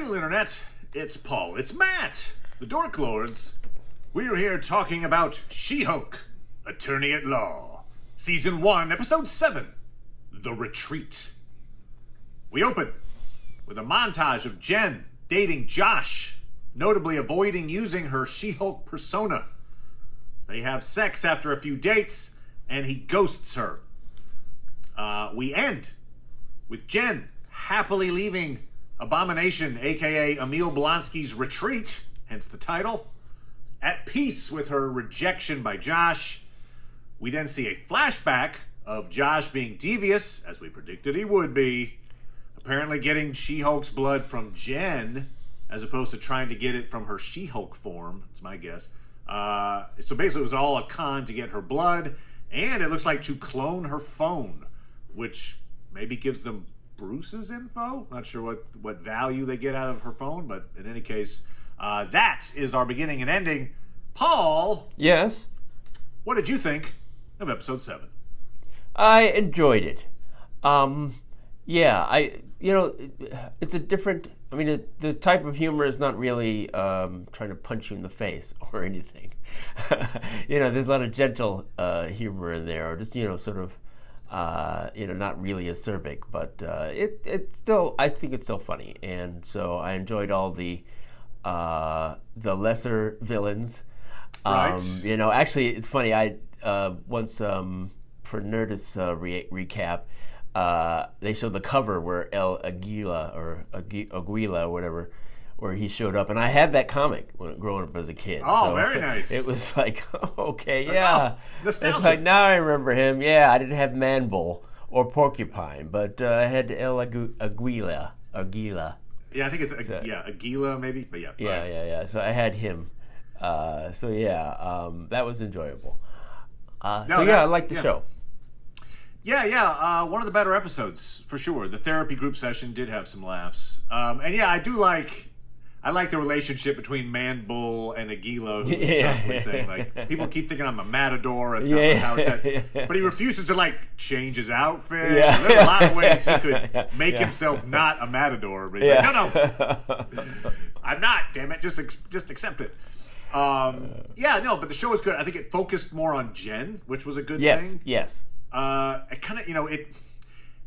Hail Internet, it's Paul, it's Matt, the Dork Lords. We're here talking about She-Hulk, Attorney at Law, Season 1, Episode 7, The Retreat. We open with a montage of Jen dating Josh, notably avoiding using her She-Hulk persona. They have sex after a few dates, and he ghosts her. We end with Jen happily leaving Abomination, aka Emil Blonsky's retreat, hence the title, at peace with her rejection by Josh. We then see a flashback of Josh being devious, as we predicted he would be, apparently getting She-Hulk's blood from Jen, as opposed to trying to get it from her She-Hulk form. It's my guess. So basically it was all a con to get her blood, and it looks like to clone her phone, which maybe gives them Bruce's info. Not sure what value they get out of her phone, but in any case, that is our beginning and ending. Paul? Yes? What did you think of Episode 7? I enjoyed it. It's a different... I mean, the type of humor is not really trying to punch you in the face or anything. There's a lot of gentle humor in there, or just, sort of, not really acerbic, but it's still, I think it's still funny. And so I enjoyed all the lesser villains. Right. Actually, it's funny. I once for Nerdist recap, they showed the cover where El Aguila or Aguila or whatever, where he showed up, and I had that comic when growing up as a kid. Oh, so very nice. It was like, okay, yeah. Nostalgia. It's like, now I remember him. Yeah, I didn't have Manbull or Porcupine, but I had El Aguila. Yeah, I think it's Aguila maybe, but yeah. Yeah. So I had him. That was enjoyable. I liked the show. Yeah. One of the better episodes for sure. The therapy group session did have some laughs, and yeah, I like the relationship between Manbull and Aguila, who's constantly saying, like, people keep thinking I'm a matador, as Howard said, but he refuses to, like, change his outfit. Yeah. There's a lot of ways he could make himself not a matador, but he's like, no, I'm not, damn it, just accept it. But the show was good. I think it focused more on Jen, which was a good thing. Yes. It kind of,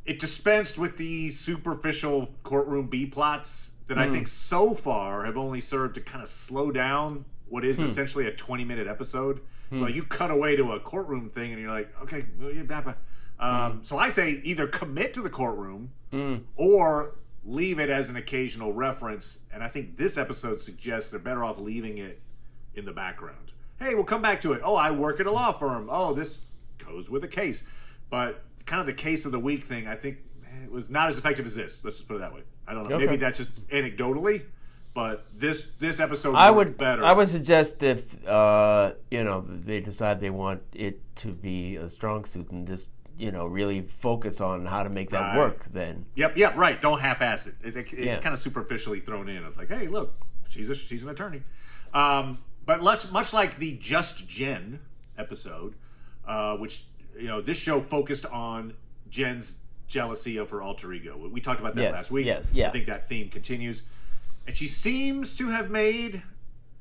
it dispensed with the superficial courtroom B-plots that I think so far have only served to kind of slow down what is essentially a 20-minute episode. So like, you cut away to a courtroom thing and you're like, okay, so I say either commit to the courtroom or leave it as an occasional reference. And I think this episode suggests they're better off leaving it in the background. Hey, we'll come back to it. Oh, I work at a law firm. Oh, this goes with a case. But kind of the case of the week thing, I think it was not as effective as this. Let's just put it that way. I don't know. Okay. Maybe that's just anecdotally, but this episode worked better. I would suggest if they decide they want it to be a strong suit and just really focus on how to make that work. Then Yep. Right. Don't half-ass it. It's kind of superficially thrown in. It's like, hey, look, she's an attorney. But much like the Just Jen episode, which this show focused on Jen's jealousy of her alter ego. We talked about that last week. Yes. I think that theme continues. And she seems to have made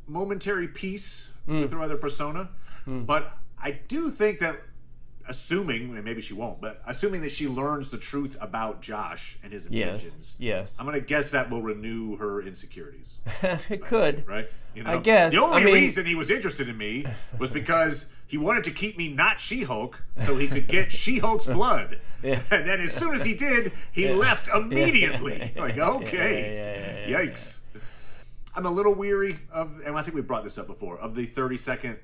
momentary peace with her other persona. But I do think that, assuming, and maybe she won't, but assuming that she learns the truth about Josh and his intentions, yes. I'm going to guess that will renew her insecurities. It could. Right? I guess. The only reason he was interested in me was because he wanted to keep me not She-Hulk so he could get She-Hulk's blood. Yeah. And then as soon as he did, he left immediately. Like, okay. Yikes. I'm a little weary of, and I think we brought this up before, of the 30-second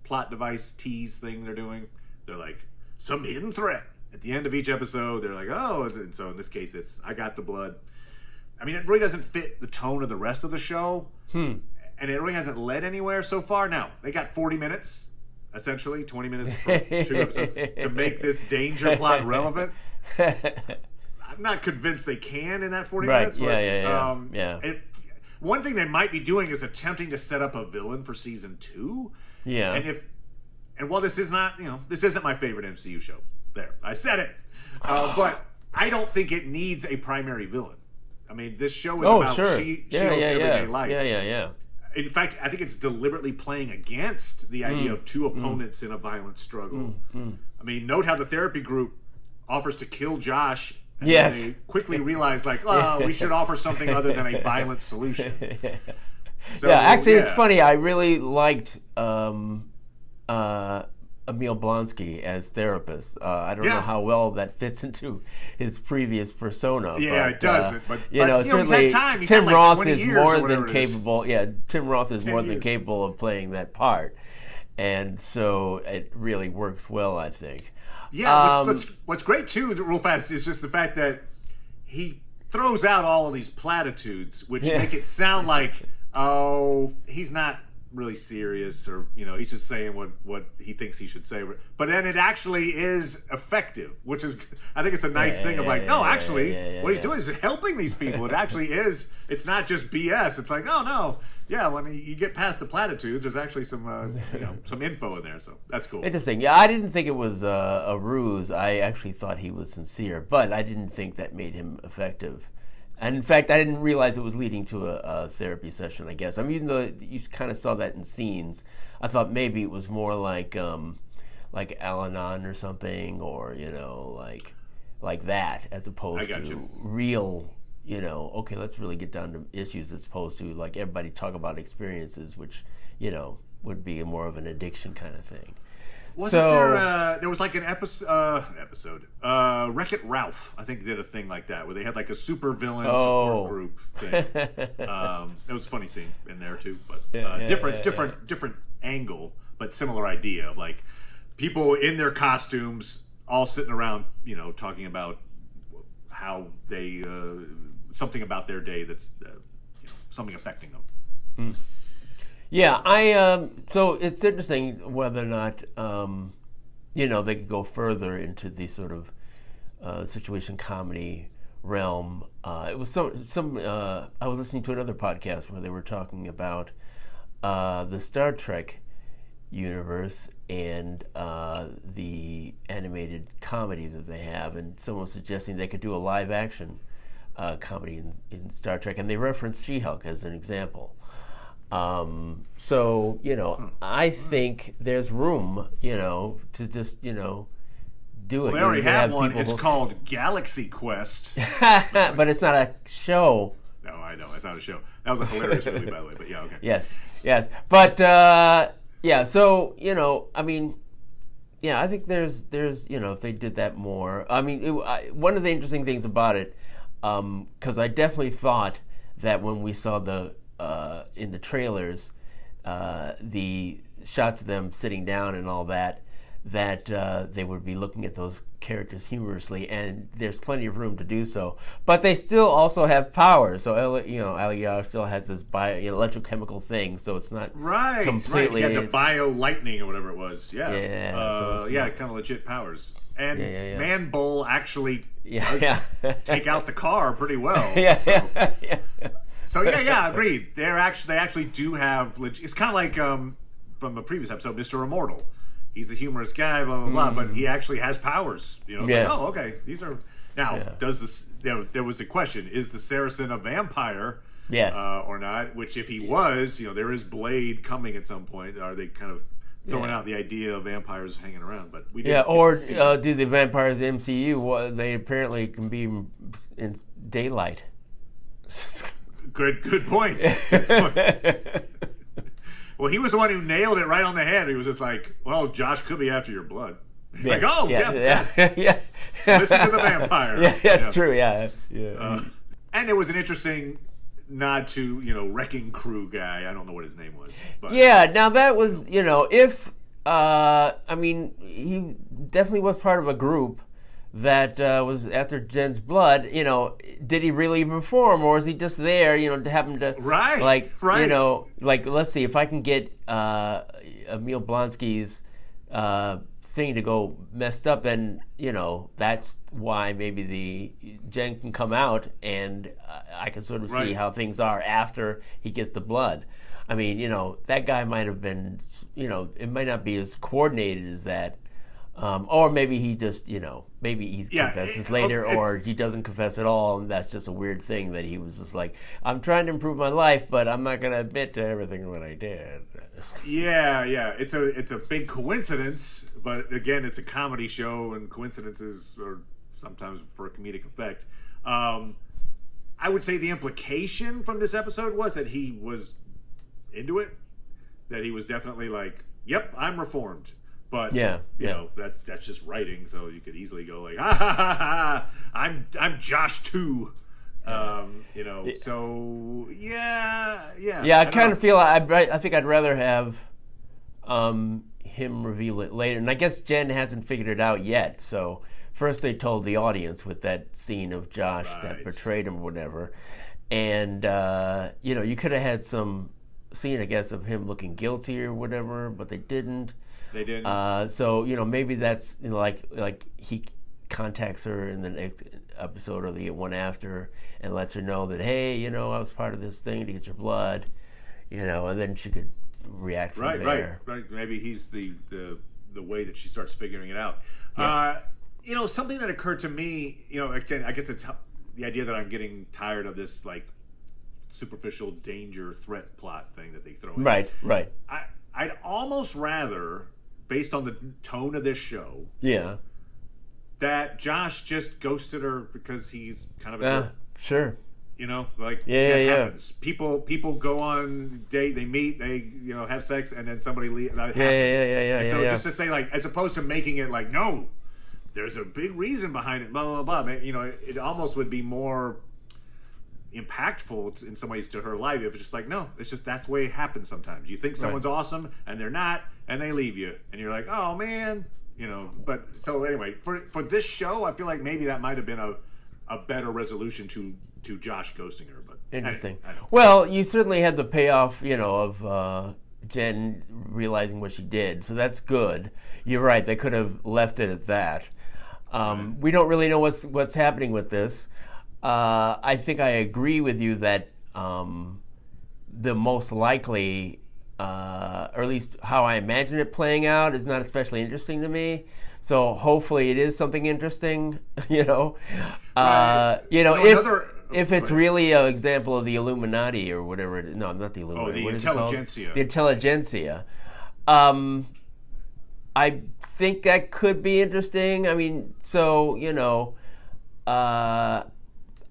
plot device tease thing they're doing. They're like, some hidden threat. At the end of each episode, they're like, oh, and so in this case, it's, I got the blood. I mean, it really doesn't fit the tone of the rest of the show. And it really hasn't led anywhere so far. Now, they got 40 minutes. Essentially, 20 minutes for 2 episodes to make this danger plot relevant. I'm not convinced they can in that 40 minutes. But, one thing they might be doing is attempting to set up a villain for season 2. Yeah. And while this is not, this isn't my favorite MCU show. There, I said it. But I don't think it needs a primary villain. I mean, this show is about sure. She-Hulk's everyday life. Yeah. In fact, I think it's deliberately playing against the idea of two opponents in a violent struggle. I mean, note how the therapy group offers to kill Josh, and then they quickly realize, like, we should offer something other than a violent solution. So, actually, it's funny. I really liked Emil Blonsky as therapist. I don't know how well that fits into his previous persona. Yeah, it doesn't. But certainly he's had time. He's Tim had like Roth 20 is years more or whatever than capable. Yeah, Tim Roth is more than capable of playing that part, and so it really works well, I think. Yeah, what's great too, real fast, is just the fact that he throws out all of these platitudes, which make it sound like, he's not really serious, or he's just saying what he thinks he should say, but then it actually is effective, which is, I think it's a nice thing of like, what he's doing is helping these people. It actually is. It's not just BS. It's like, when you get past the platitudes, there's actually some some info in there, so that's cool. Interesting. Yeah, I didn't think it was a ruse. I actually thought he was sincere, but I didn't think that made him effective. And in fact, I didn't realize it was leading to a therapy session, I guess. I mean, even though you kind of saw that in scenes, I thought maybe it was more like Al-Anon or something, or, like that, as opposed to real, okay, let's really get down to issues, as opposed to, like, everybody talk about experiences, which, would be more of an addiction kind of thing. There was like an episode, Wreck-It Ralph, I think, did a thing like that, where they had like a super villain support group thing. It was a funny scene in there too, but different angle, but similar idea of like people in their costumes all sitting around, talking about how they, something about their day that's, something affecting them. Yeah, so it's interesting whether or not, they could go further into the sort of situation comedy realm. It was I was listening to another podcast where they were talking about the Star Trek universe and the animated comedy that they have, and someone was suggesting they could do a live action comedy in Star Trek, and they referenced She-Hulk as an example. I think there's room, to just, do it. Well, they already have one. It's called Galaxy Quest. But it's not a show. No, I know. It's not a show. That was a hilarious movie, by the way, but yeah, okay. Yes. But, so, I mean, I think there's, if they did that more. I mean, one of the interesting things about it, because I definitely thought that when we saw in the trailers, the shots of them sitting down and all that they would be looking at those characters humorously, and there's plenty of room to do so. But they still also have powers. So Aliyah still has this electrochemical thing, so it's not completely. Right. He had the bio lightning or whatever it was. Yeah. Kind of legit powers. And Man Bull actually does take out the car pretty well. So agreed. They actually do have. It's kind of like from a previous episode, Mr. Immortal. He's a humorous guy, blah blah blah, but he actually has powers. Like, okay, these are now. Does this? There was a question: is the Saracen a vampire? Yes. Or not? Which, if he was, there is Blade coming at some point. Are they kind of throwing out the idea of vampires hanging around? But we didn't. Do the vampires MCU? They apparently can be in daylight. Good point. Good point. Well, he was the one who nailed it right on the head. He was just like, well, Josh could be after your blood. Listen to the vampire. Yeah, that's true, yeah. And it was an interesting nod to, Wrecking Crew guy. I don't know what his name was. But, now that was, if, he definitely was part of a group that was after Jen's blood. Did he really perform, or was he just there, to happen to let's see if I can get Emil Blonsky's thing to go messed up, and that's why maybe the Jen can come out, and I can sort of see how things are after he gets the blood. I mean, that guy might have been, it might not be as coordinated as that. Or maybe he just, maybe he Yeah, confesses later, or he doesn't confess at all, and that's just a weird thing that he was just like, I'm trying to improve my life, but I'm not going to admit to everything that I did. yeah. It's a big coincidence, but again, it's a comedy show, and coincidences are sometimes for a comedic effect. I would say the implication from this episode was that he was into it, that he was definitely like, "Yep, I'm reformed." But you know, that's just writing, so you could easily go like, "Ha ha ha ha! I'm Josh too." You know, so yeah. Yeah, I kind of feel I think I'd rather have him reveal it later, and I guess Jen hasn't figured it out yet. So first they told the audience with that scene of Josh that betrayed him, or whatever, and you could have had some scene, I guess, of him looking guilty or whatever, but they didn't. They didn't. So maybe that's like he contacts her in the next episode or the one after and lets her know that, hey, I was part of this thing to get your blood, and then she could react from there. Right. Maybe he's the way that she starts figuring it out. Something that occurred to me, again, I guess it's the idea that I'm getting tired of this like superficial danger threat plot thing that they throw in. Right. I'd almost rather, based on the tone of this show, that Josh just ghosted her because he's kind of a jerk. Sure. Happens. People go on date, they meet, they have sex, and then somebody leaves. That happens. So just to say, like, as opposed to making it like, no, there's a big reason behind it, blah blah blah. It almost would be more impactful in some ways to her life if it's just like, no, it's just that's the way it happens sometimes. You think someone's awesome and they're not, and they leave you, and you're like, oh man, But so anyway, for this show, I feel like maybe that might have been a better resolution to Josh ghosting her. But interesting. Well, you certainly had the payoff, of Jen realizing what she did, so that's good. You're right; they could have left it at that. We don't really know what's happening with this. I think I agree with you that the most likely, or at least how I imagine it playing out, is not especially interesting to me. So hopefully it is something interesting, If it's really an example of the Illuminati or whatever, no, not the Illuminati. The intelligentsia. The intelligentsia. I think that could be interesting. I mean, so,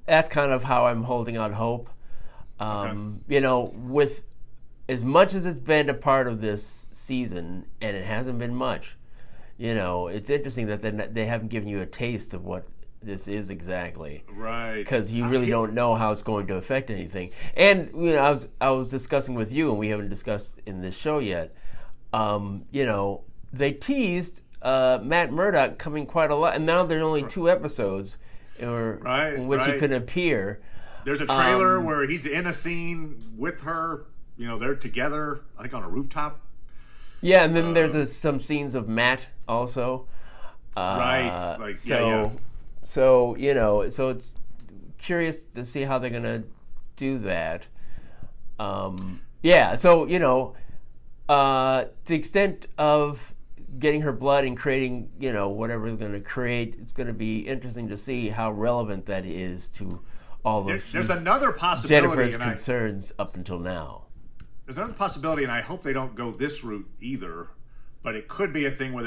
that's kind of how I'm holding out hope. With as much as it's been a part of this season, and it hasn't been much, it's interesting that they haven't given you a taste of what this is exactly. Right. Because you really don't know how it's going to affect anything. And, I was discussing with you, and we haven't discussed in this show yet, they teased Matt Murdock coming quite a lot, and now there's only 2 episodes in which he could appear. There's a trailer where he's in a scene with her. They're together, I think, on a rooftop. Yeah, and then there's some scenes of Matt also. So it's curious to see how they're gonna do that. To the extent of getting her blood and creating, whatever they're going to create, it's going to be interesting to see how relevant that is to all those. There's another possibility, Jennifer's concerns up until now. There's another possibility, and I hope they don't go this route either. But it could be a thing where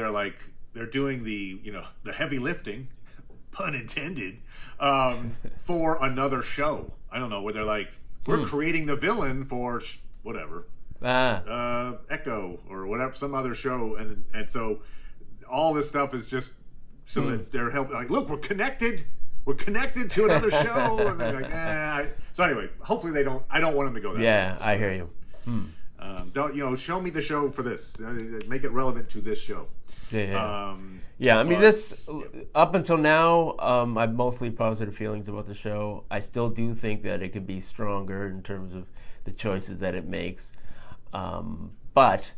they're doing the heavy lifting, pun intended, for another show. I don't know, where they're like, we're creating the villain for whatever. Echo or whatever, some other show, and so all this stuff is just so that they're helping. Like, look, we're connected to another show. And they're like, So anyway, hopefully they don't. I don't want them to go that way. Yeah, I hear you. Don't show me the show for this. Make it relevant to this show. I mean, this up until now, I have mostly positive feelings about the show. I still do think that it could be stronger in terms of the choices that it makes. But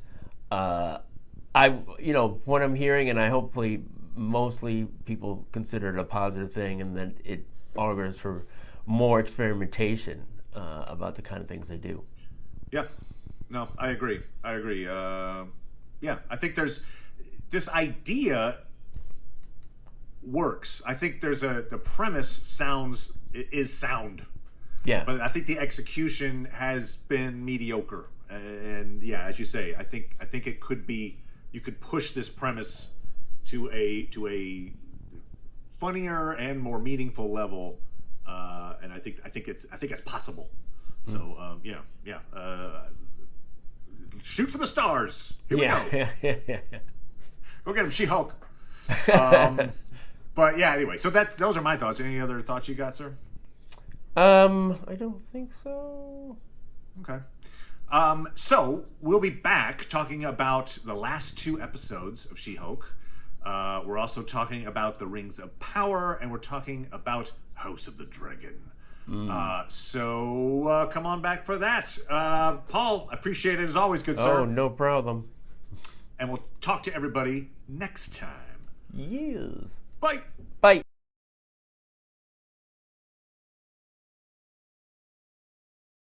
what I'm hearing, and I hopefully mostly people consider it a positive thing, and that it augurs for more experimentation about the kind of things they do. Yeah, no, I agree. I think there's this idea works. I think the premise is sound. Yeah. But I think the execution has been mediocre. And yeah, as you say, I think it could be, you could push this premise to a funnier and more meaningful level, and I think it's possible. So shoot for the stars. Here we go. Yeah. Go get him, She-Hulk. But yeah, anyway, so those are my thoughts. Any other thoughts you got, sir? I don't think so. Okay. So we'll be back talking about the last 2 episodes of She-Hulk. We're also talking about the Rings of Power, and we're talking about House of the Dragon. So come on back for that. Paul, I appreciate it as always, good sir. Oh, no problem. And we'll talk to everybody next time. Yes. Bye. Bye.